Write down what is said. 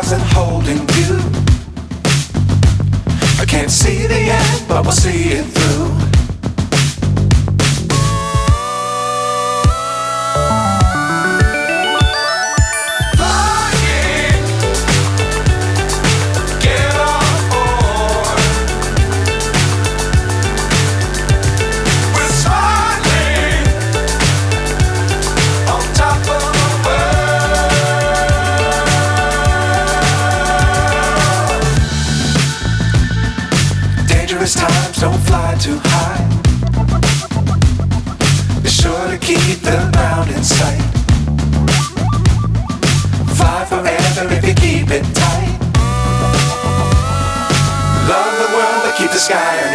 stars and holding you. I can't see the end, but we'll see it through. Times don't fly too high. Be sure to keep the ground in sight. Fly forever if you keep it tight. Love the world but keep the sky